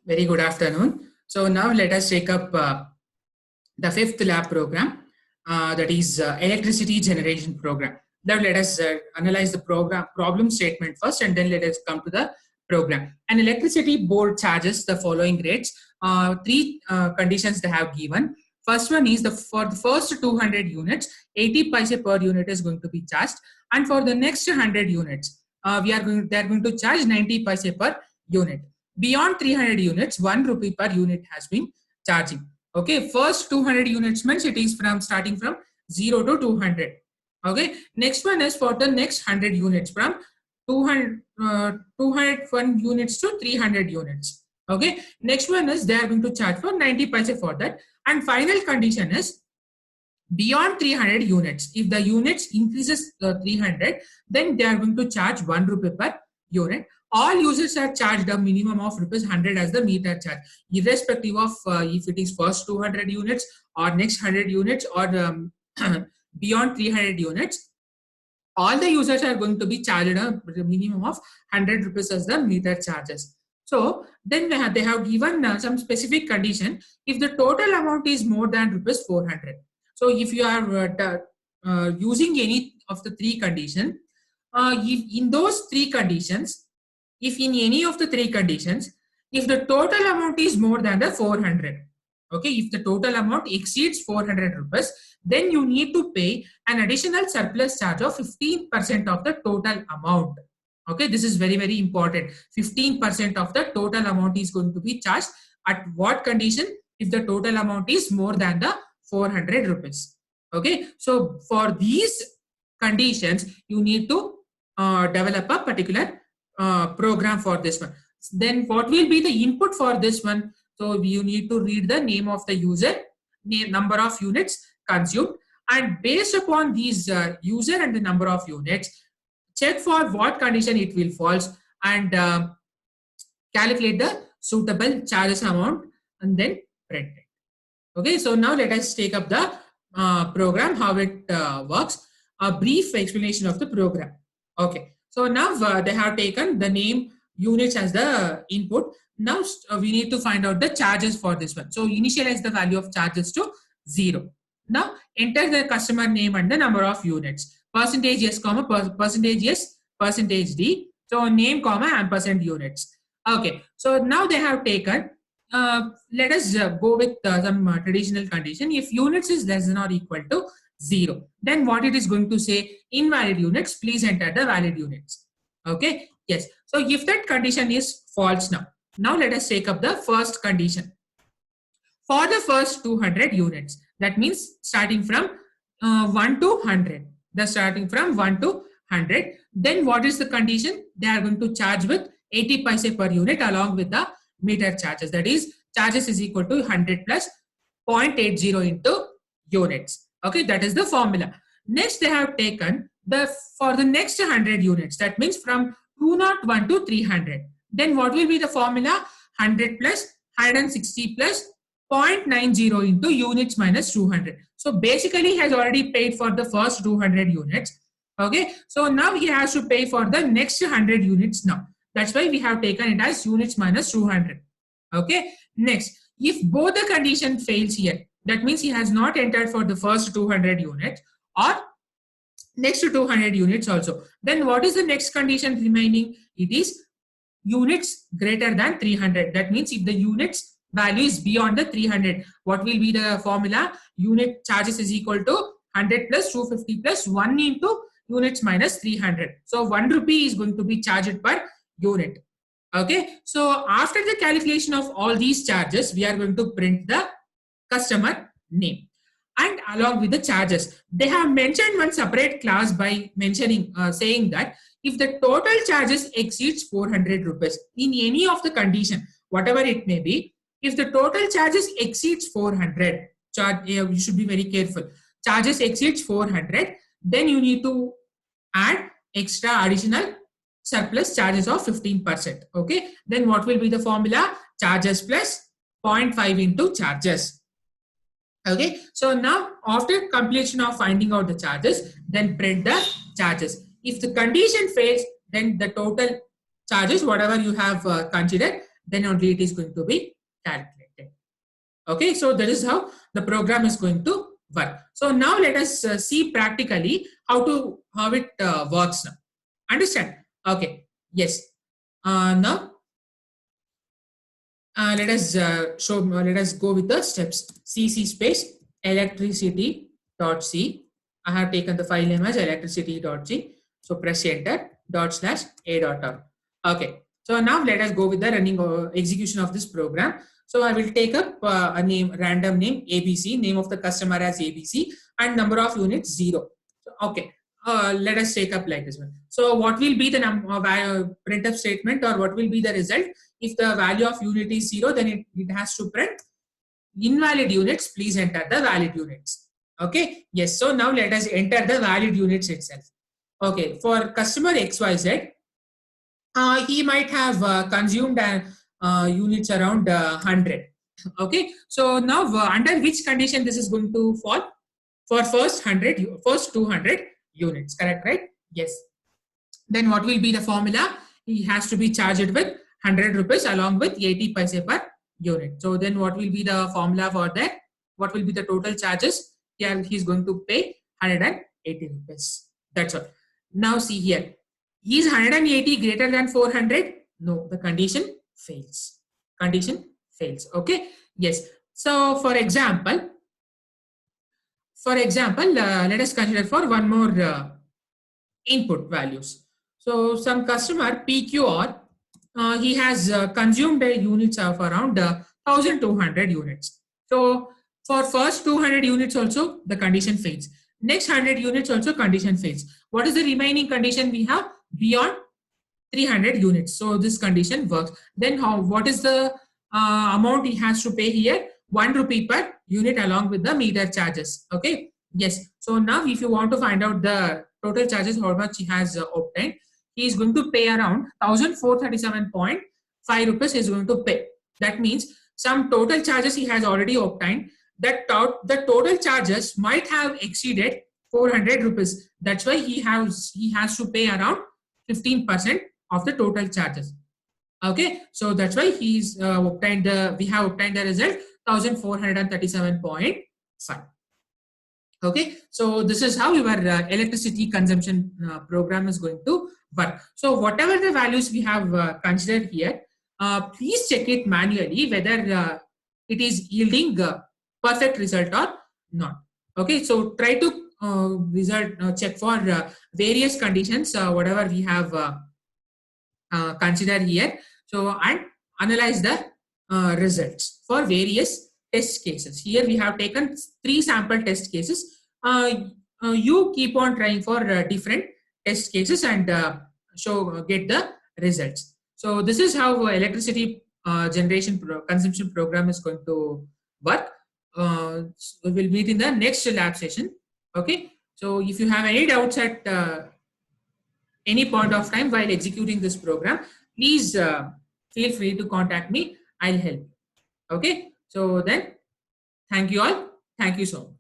Very good afternoon. So now let us take up the fifth lab program, that is electricity generation program. Now let us analyze the problem statement first, and then let us come to the program. An electricity board charges the following rates. Three conditions they have given. First one is for the first 200 units, 80 paise per unit is going to be charged, and for the next 100 units, they are going to charge 90 paise per unit. Beyond 300 units, 1 rupee per unit has been charging. Okay, first 200 units means it is from starting from 0 to 200. Okay, next one is for the next 100 units from 201 units to 300 units. Okay, next one is they are going to charge for 90 paise for that. And final condition is beyond 300 units. If the units increases 300, then they are going to charge 1 rupee per unit. All users are charged a minimum of rupees 100 as the meter charge, irrespective of if it is first 200 units or next 100 units or beyond 300 units. All the users are going to be charged a minimum of 100 rupees as the meter charges. So then they have given some specific condition if the total amount is more than rupees 400. So if you are using any of the three conditions, in those three conditions, if in any of the three conditions, if the total amount is more than the 400, okay, if the total amount exceeds 400 rupees, then you need to pay an additional surplus charge of 15% of the total amount. Okay, this is very, very important. 15% of the total amount is going to be charged. At what condition? If the total amount is more than the 400 rupees. Okay, so for these conditions, you need to develop a particular program for this one. Then what will be the input for this one? So you need to read the name of the user, number of units consumed, and based upon these user and the number of units, check for what condition it will falls and calculate the suitable charges amount and then print it. Okay, so now let us take up the program, how it works. A brief explanation of the program. Okay, so now they have taken the name units as the input. Now we need to find out the charges for this one. So initialize the value of charges to 0. Now enter the customer name and the number of units. Percentage yes, comma, percentage yes, percentage D. So name, comma, ampersand units. Okay, so now they have taken, let us go with some traditional condition. If units is less than or equal to 0, then what it is going to say, invalid units, please enter the valid units. Okay, yes. So if that condition is false now let us take up the first condition. For the first 200 units, that means starting from 1 to 100, starting from 1 to 100, then what is the condition? They are going to charge with 80 paise per unit along with the meter charges. That is, charges is equal to 100 plus 0.80 into units. Okay, that is the formula. Next, they have taken for the next 100 units. That means from 201 to 300. Then what will be the formula? 100 plus 160 plus 0.90 into units minus 200. So basically, he has already paid for the first 200 units. Okay, so now he has to pay for the next 100 units now. That's why we have taken it as units minus 200. Okay, next, if both the condition fails here, that means he has not entered for the first 200 units or next to 200 units also. Then what is the next condition remaining? It is units greater than 300. That means if the units value is beyond the 300, what will be the formula? Unit charges is equal to 100 plus 250 plus 1 into units minus 300. So 1 rupee is going to be charged per unit. Okay, so after the calculation of all these charges, we are going to print the customer name and along with the charges. They have mentioned one separate class by mentioning saying that if the total charges exceeds 400 rupees in any of the condition, whatever it may be, if the total charges exceeds 400, you should be very careful. Charges exceeds 400, then you need to add extra additional surplus charges of 15%. Okay, then what will be the formula? Charges plus 0.5 into charges. Okay, so now after completion of finding out the charges, then print the charges. If the condition fails, then the total charges, whatever you have considered, then only it is going to be calculated. Okay, so that is how the program is going to work. So now let us see practically how it works now. Understand? Okay, yes. Now let us let us go with the steps. CC space electricity.c. I have taken the file name as electricity.c. So press enter /a.r. Okay. So now let us go with the running execution of this program. So I will take up a random name ABC, name of the customer as ABC, and number of units 0. So, okay. Let us take up like this one. So what will be the printf statement, or what will be the result? If the value of unit is 0, then it has to print invalid units. Please enter the valid units. Okay. Yes. So now let us enter the valid units itself. Okay. For customer XYZ, he might have consumed units around 100. Okay. So now under which condition this is going to fall? For first 200 units. Correct, right? Yes. Then what will be the formula? He has to be charged with 100 rupees along with 80 paise per unit. So then what will be the formula for that? What will be the total charges? Here he's going to pay 180 rupees. That's all. Now see here. Is 180 greater than 400? No, the condition fails. Condition fails. Okay. Yes. So for example, let us consider for one more input values. So some customer PQR, he has consumed units of around 1200 units. So for first 200 units also the condition fails. Next 100 units also condition fails. What is the remaining condition we have? Beyond 300 units. So this condition works. Then what is the amount he has to pay here? 1 rupee per unit along with the meter charges. Okay. Yes. So now if you want to find out the total charges, how much he has obtained, he is going to pay around 1437.5 rupees he is going to pay. That means some total charges he has already obtained. That the total charges might have exceeded 400 rupees. That's why he has to pay around 15% of the total charges. Okay, so that's why we have obtained the result 1437.5. Okay, so this is how your electricity consumption program is going to work. So whatever the values we have considered here, please check it manually whether it is yielding perfect result or not. Okay, so try to check for various conditions, whatever we have considered here. So and analyze the results for various test cases. Here we have taken 3 sample test cases. You keep on trying for different test cases and get the results. So this is how electricity consumption program is going to work. We will meet in the next lab session. Okay. So if you have any doubts at any point of time while executing this program, please feel free to contact me. I'll help. Okay. So then, thank you all. Thank you so much.